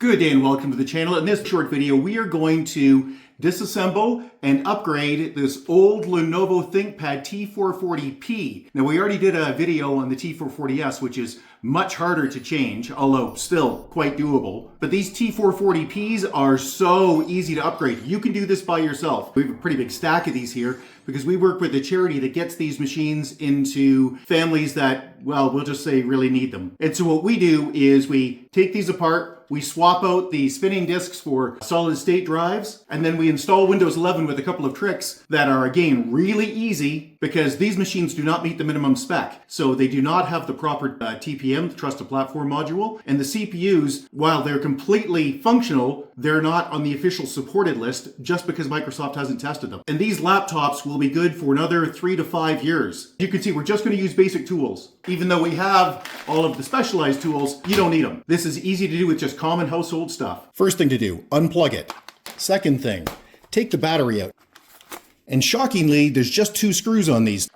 Good day and welcome to the channel. In this short video, we are going to disassemble and upgrade this old Lenovo ThinkPad T440P. Now, we already did a video on the T440S, which is much harder to change, although still quite doable. But these T440Ps are so easy to upgrade. You can do this by yourself. We have a pretty big stack of these here because we work with a charity that gets these machines into families that, well, we'll just say really need them. And so what we do is we take these apart, we swap out the spinning disks for solid state drives, and then we install Windows 11 with a couple of tricks that are, again, really easy because these machines do not meet the minimum spec. So they do not have the proper TPM, the Trusted Platform Module, and the CPUs, while they're completely functional, they're not on the official supported list just because Microsoft hasn't tested them. And these laptops will be good for another 3 to 5 years. You can see we're just going to use basic tools. Even though we have all of the specialized tools, you don't need them. This is easy to do with just common household stuff. First thing to do, unplug it. Second thing, take the battery out. And shockingly, there's just 2 screws on these.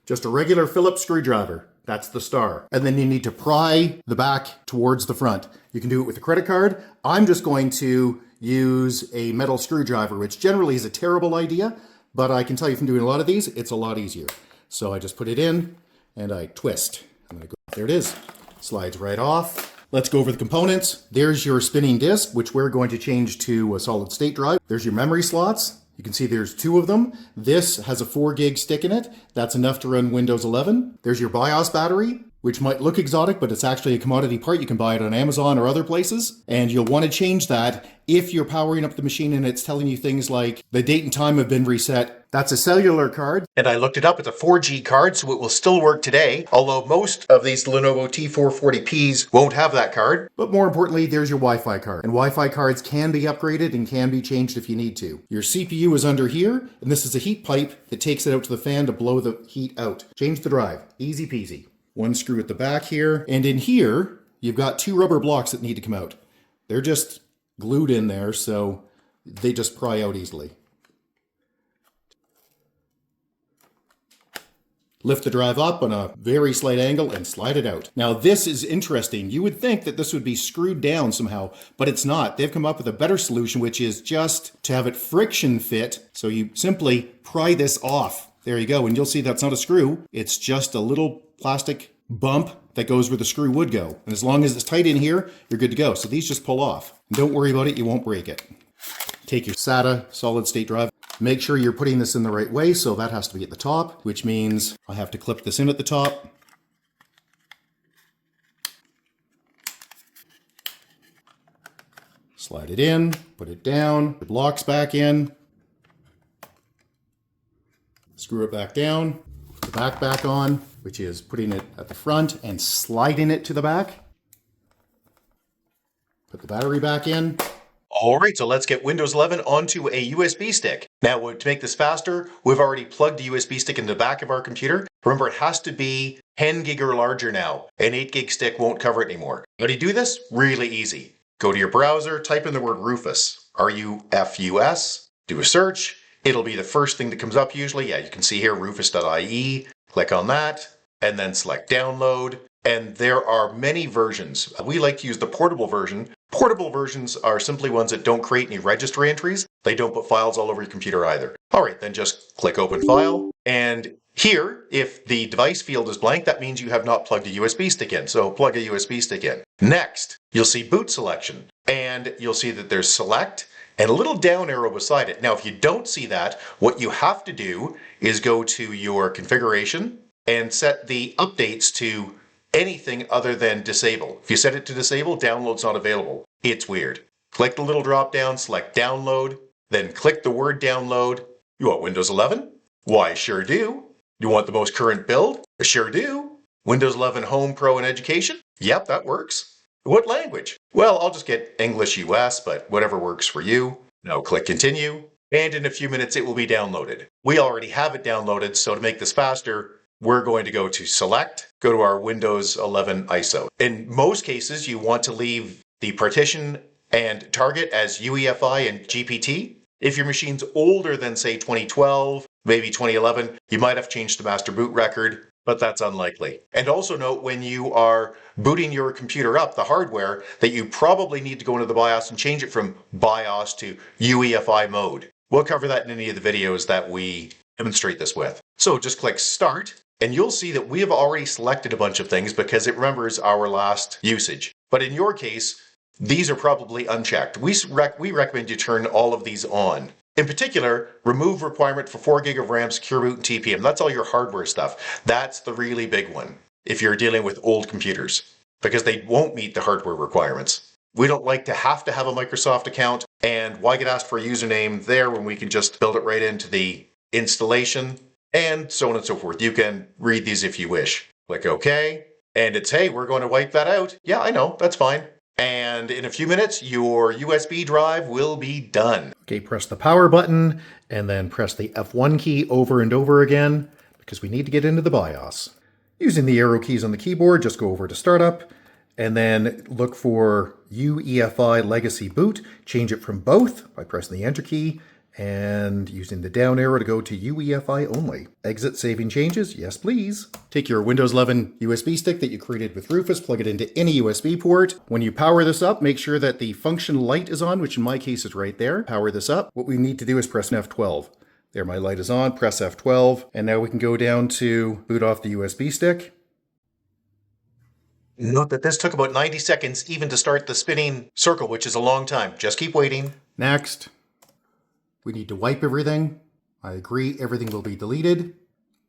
Just a regular Phillips screwdriver. That's the star. And then you need to pry the back towards the front. You can do it with a credit card. I'm just going to use a metal screwdriver, which generally is a terrible idea, but I can tell you from doing a lot of these, it's a lot easier. So I just put it in and I twist. I'm gonna go, there it is. Slides right off. Let's go over the components. There's your spinning disk, which we're going to change to a solid state drive. There's your memory slots. You can see there's 2 of them. This has a 4 gig stick in it. That's enough to run Windows 11. There's your BIOS battery, which might look exotic, but it's actually a commodity part. You can buy it on Amazon or other places. And you'll want to change that if you're powering up the machine and it's telling you things like the date and time have been reset. That's a cellular card. And I looked it up. It's a 4G card, so it will still work today. Although most of these Lenovo T440Ps won't have that card. But more importantly, there's your Wi-Fi card. And Wi-Fi cards can be upgraded and can be changed if you need to. Your CPU is under here, and this is a heat pipe that takes it out to the fan to blow the heat out. Change the drive. Easy peasy. 1 screw at the back here. And in here, you've got 2 rubber blocks that need to come out. They're just glued in there, so they just pry out easily. Lift the drive up on a very slight angle and slide it out. Now this is interesting. You would think that this would be screwed down somehow, but it's not. They've come up with a better solution, which is just to have it friction fit. So you simply pry this off. There you go. And you'll see that's not a screw. It's just a little plastic bump that goes where the screw would go. And as long as it's tight in here, you're good to go. So these just pull off. And don't worry about it. You won't break it. Take your SATA solid state drive. Make sure you're putting this in the right way, so that has to be at the top, which means I have to clip this in at the top. Slide it in, put it down, the blocks back in, screw it back down, put the back on, which is putting it at the front and sliding it to the back. Put the battery back in. All right, so let's get Windows 11 onto a USB stick. Now, to make this faster, we've already plugged a USB stick in the back of our computer. Remember, it has to be 10 gig or larger now. An 8 gig stick won't cover it anymore. How do you do this? Really easy. Go to your browser, type in the word Rufus, R-U-F-U-S, do a search. It'll be the first thing that comes up usually. Yeah, you can see here, rufus.ie. Click on that, and then select download. And there are many versions. We like to use the portable version. Portable versions are simply ones that don't create any registry entries. They don't put files all over your computer either. All right, then just click open file. And here, if the device field is blank, that means you have not plugged a USB stick in. So plug a USB stick in. Next, you'll see boot selection. And you'll see that there's select and a little down arrow beside it. Now, if you don't see that, what you have to do is go to your configuration and set the updates to anything other than disable. If you set it to disable, download's not available. It's weird. Click the little drop down, select download, then click the word download. You want Windows 11? Why, sure do. You want the most current build? Sure do. Windows 11 Home, Pro, and Education? Yep, that works. What language? Well, I'll just get English US, but whatever works for you. Now click continue, and in a few minutes it will be downloaded. We already have it downloaded, so to make this faster, we're going to go to select, go to our Windows 11 ISO. In most cases, you want to leave the partition and target as UEFI and GPT. If your machine's older than, say, 2012, maybe 2011, you might have changed the master boot record. but that's unlikely. And also note when you are booting your computer up, the hardware, that you probably need to go into the BIOS and change it from BIOS to UEFI mode. We'll cover that in any of the videos that we demonstrate this with. So just click Start, and you'll see that we have already selected a bunch of things because it remembers our last usage. But in your case, these are probably unchecked. We recommend you turn all of these on. In particular, remove requirement for 4 gig of RAM, secure boot, and TPM. That's all your hardware stuff. That's the really big one if you're dealing with old computers, because they won't meet the hardware requirements. We don't like to have a Microsoft account, and why get asked for a username there when we can just build it right into the installation, and so on and so forth. You can read these if you wish. Click OK, and it's, hey, we're going to wipe that out. Yeah, I know, that's fine. And in a few minutes, your USB drive will be done. Okay, press the power button and then press the F1 key over and over again because we need to get into the BIOS. Using the arrow keys on the keyboard, just go over to Startup and then look for UEFI Legacy Boot. Change it from both by pressing the Enter key and using the down arrow to go to UEFI only. Exit saving changes, yes please. Take your Windows 11 USB stick that you created with Rufus, plug it into any USB port. When you power this up, make sure that the function light is on, which in my case is right there. Power this up. What we need to do is press F12. There, my light is on, press F12, and now we can go down to boot off the USB stick. Note that this took about 90 seconds even to start the spinning circle, which is a long time. Just keep waiting. Next. We need to wipe everything. I agree, everything will be deleted.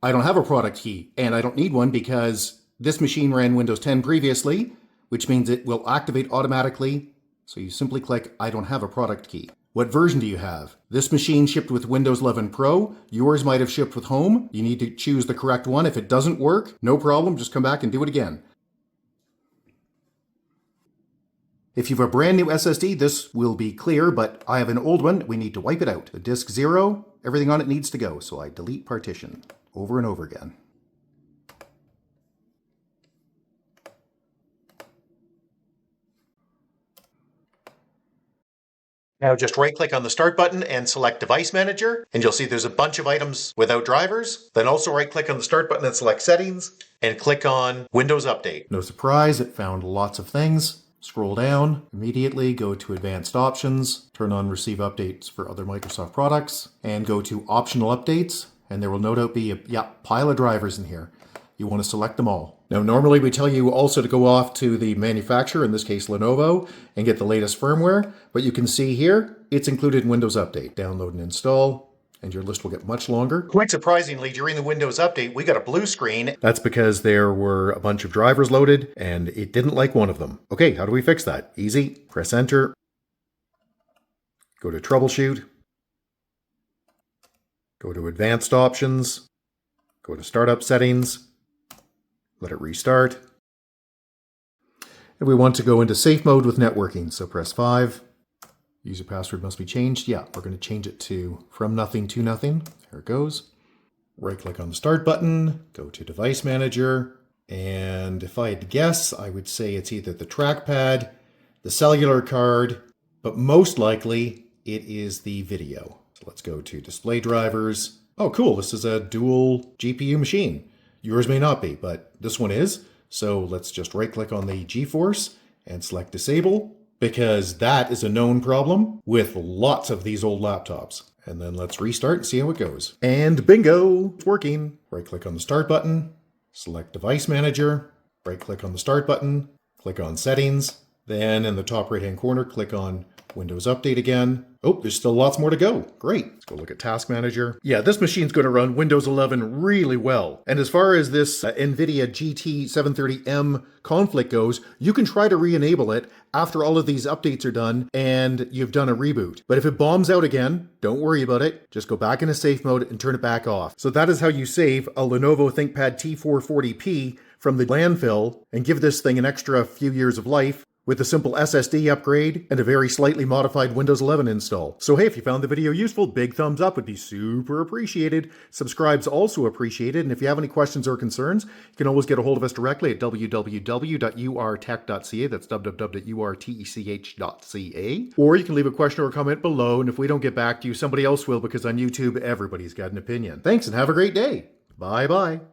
I don't have a product key, and I don't need one because this machine ran Windows 10 previously, which means it will activate automatically. So you simply click, I don't have a product key. What version do you have? This machine shipped with Windows 11 Pro. Yours might have shipped with Home. You need to choose the correct one. If it doesn't work, no problem, just come back and do it again. If you have a brand new SSD, this will be clear, but I have an old one. We need to wipe it out. The disk 0, everything on it needs to go. So I delete partition over and over again. Now just right-click on the Start button and select Device Manager, and you'll see there's a bunch of items without drivers. Then also right-click on the Start button and select Settings, and click on Windows Update. No surprise, it found lots of things. Scroll down, immediately go to Advanced Options, turn on Receive Updates for other Microsoft products, and go to Optional Updates, and there will no doubt be a pile of drivers in here. You want to select them all. Now, normally we tell you also to go off to the manufacturer, in this case Lenovo, and get the latest firmware, but you can see here, it's included in Windows Update. Download and install, and your list will get much longer. Quite surprisingly, during the Windows Update, we got a blue screen. That's because there were a bunch of drivers loaded, and it didn't like one of them. Okay, how do we fix that? Easy. Press Enter. Go to Troubleshoot. Go to Advanced Options. Go to Startup Settings. Let it restart. And we want to go into safe mode with networking, so press 5. User password must be changed. Yeah, we're going to change it to from nothing to nothing. There it goes. Right-click on the Start button, go to Device Manager, and if I had to guess, I would say it's either the trackpad, the cellular card, but most likely it is the video. So let's go to Display Drivers. Oh, cool, this is a dual GPU machine. Yours may not be, but this one is. So let's just right-click on the GeForce and select Disable, because that is a known problem with lots of these old laptops. And then let's restart and see how it goes. And bingo, it's working. Right-click on the Start button, select Device Manager, right-click on the Start button, click on Settings, then in the top right-hand corner, click on Windows Update again. Oh, there's still lots more to go. Great. Let's go look at Task Manager. Yeah, this machine's going to run Windows 11 really well. And as far as this Nvidia GT730M conflict goes, you can try to re-enable it after all of these updates are done and you've done a reboot. But if it bombs out again, don't worry about it. Just go back into safe mode and turn it back off. So that is how you save a Lenovo ThinkPad T440P from the landfill and give this thing an extra few years of life with a simple SSD upgrade and a very slightly modified Windows 11 install. So hey, if you found the video useful, big thumbs up would be super appreciated. Subscribe's also appreciated, and if you have any questions or concerns, you can always get a hold of us directly at www.urtech.ca, that's www.urtech.ca, or you can leave a question or a comment below, and if we don't get back to you, somebody else will, because on YouTube, everybody's got an opinion. Thanks, and have a great day. Bye-bye.